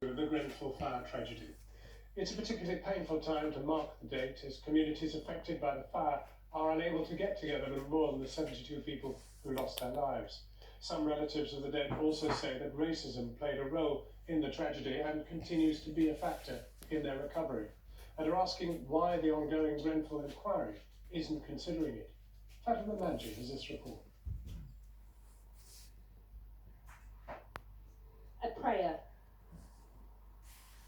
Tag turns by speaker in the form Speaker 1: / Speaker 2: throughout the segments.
Speaker 1: Of the Grenfell Tower tragedy. It's a particularly painful time to mark the date as communities affected by the fire are unable to get together to mourn the 72 people who lost their lives. Some relatives of the dead also say that racism played a role in the tragedy and continues to be a factor in their recovery, and are asking why the ongoing Grenfell inquiry isn't considering it. Fatima Manji has this report.
Speaker 2: A prayer.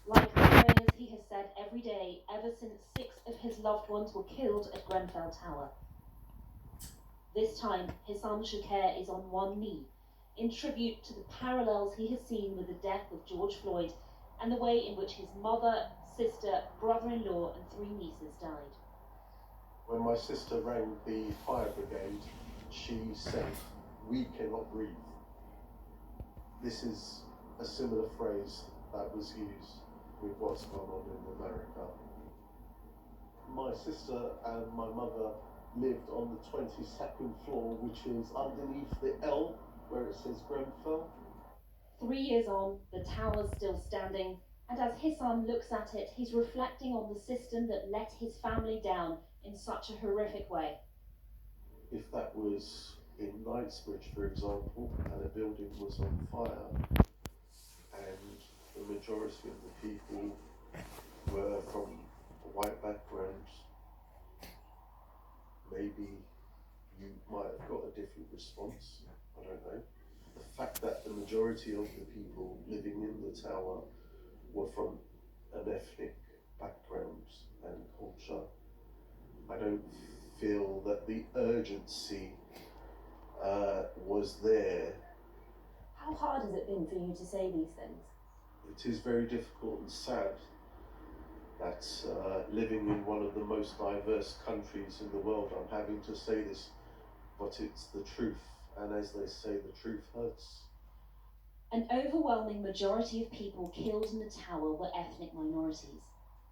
Speaker 2: Like the prayers he has said every day ever since 6 of his loved ones were killed at Grenfell Tower. This time, Hissam Shaker is on one knee, in tribute to the parallels he has seen with the death of George Floyd and the way in which his mother, sister, brother-in-law and 3 nieces died.
Speaker 3: When my sister rang the fire brigade, she said, "We cannot breathe." This is a similar phrase that was used with what's gone on in America. My sister and my mother lived on the 22nd floor, which is underneath the L where it says Grenfell.
Speaker 2: 3 years on, the tower's still standing, and as Hissam looks at it, he's reflecting on the system that let his family down in such a horrific way.
Speaker 3: If that was in Knightsbridge, for example, and a building was on fire, and the majority of the people were from a white background, maybe you might have got a different response. I don't know. The fact that the majority of the people living in the tower were from an ethnic background and culture, I don't feel that the urgency was there.
Speaker 2: How hard has it been for you to say these things?
Speaker 3: It is very difficult and sad that living in one of the most diverse countries in the world, I'm having to say this, but it's the truth. And as they say, the truth hurts.
Speaker 2: An overwhelming majority of people killed in the tower were ethnic minorities.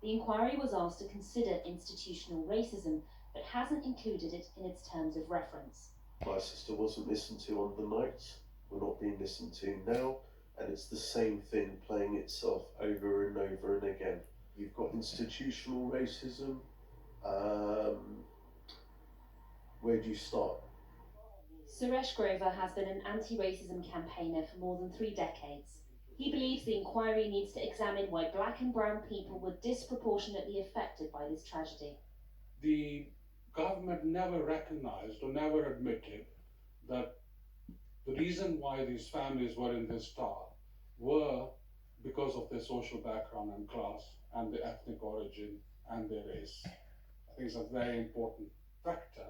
Speaker 2: The inquiry was asked to consider institutional racism, but hasn't included it in its terms of reference.
Speaker 3: My sister wasn't listened to on the night, we're not being listened to now, and it's the same thing playing itself over and over and again. You've got institutional racism. Where do you start?
Speaker 2: Suresh Grover has been an anti-racism campaigner for more than 3 decades. He believes the inquiry needs to examine why black and brown people were disproportionately affected by this tragedy.
Speaker 4: The government never recognized or never admitted that the reason why these families were in this tower were because of their social background and class and their ethnic origin and their race. I think it's a very important factor,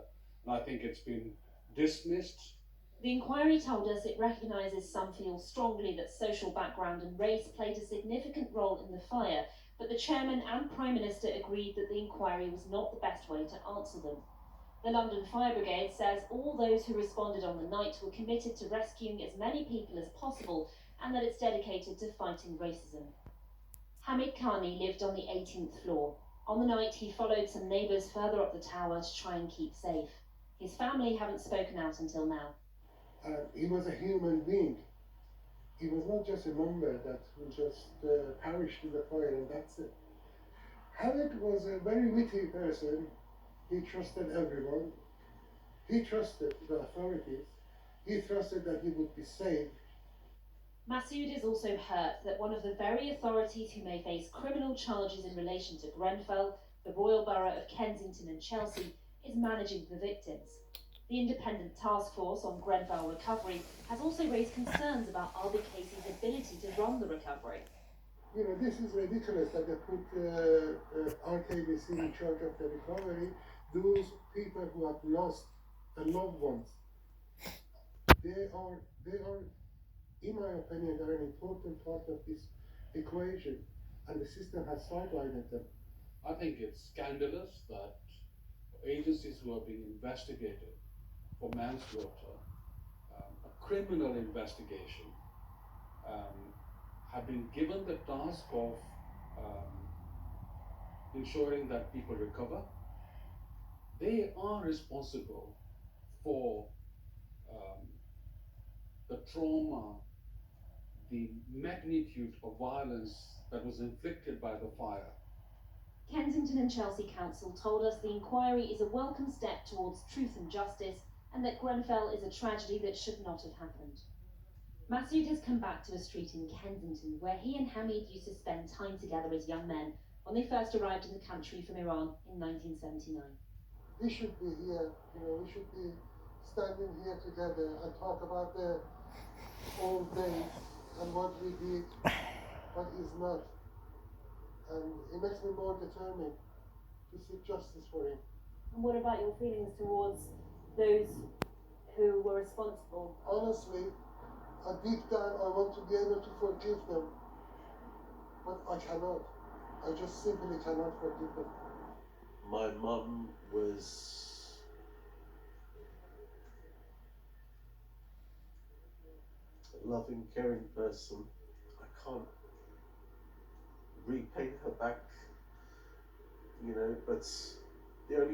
Speaker 4: and I think it's been dismissed.
Speaker 2: The inquiry told us it recognises some feel strongly that social background and race played a significant role in the fire, but the chairman and Prime Minister agreed that the inquiry was not the best way to answer them. The London Fire Brigade says all those who responded on the night were committed to rescuing as many people as possible and that it's dedicated to fighting racism. Hamid Khani lived on the 18th floor. On the night, he followed some neighbours further up the tower to try and keep safe. His family haven't spoken out until now.
Speaker 5: He was a human being. He was not just a number that just perished in the fire and that's it. Hamid was a very witty person. He trusted everyone. He trusted the authorities. He trusted that he would be safe.
Speaker 2: Masood is also hurt that one of the very authorities who may face criminal charges in relation to Grenfell, the Royal Borough of Kensington and Chelsea, is managing the victims. The Independent Task Force on Grenfell Recovery has also raised concerns about RBKC's ability to run the recovery.
Speaker 5: You know, this is ridiculous that they put RKBC in charge of the recovery. Those people who have lost their loved ones, they are, in my opinion, they're an important part of this equation, and the system has sidelined them.
Speaker 4: I think it's scandalous that agencies who are being investigated for manslaughter, a criminal investigation, have been given the task of ensuring that people recover. They are responsible for the trauma, the magnitude of violence that was inflicted by the fire.
Speaker 2: Kensington and Chelsea Council told us the inquiry is a welcome step towards truth and justice, and that Grenfell is a tragedy that should not have happened. Masood has come back to a street in Kensington where he and Hamid used to spend time together as young men when they first arrived in the country from Iran in 1979.
Speaker 5: We should be here, we should be standing here together and talk about the old days and what we did, what is not. And it makes me more determined to seek justice for him.
Speaker 2: And what about your feelings towards those who were responsible?
Speaker 5: Honestly, deep down I want to be able to forgive them, but I cannot. I just simply cannot forgive them.
Speaker 3: My mum was a loving, caring person. I can't repay her back, but the only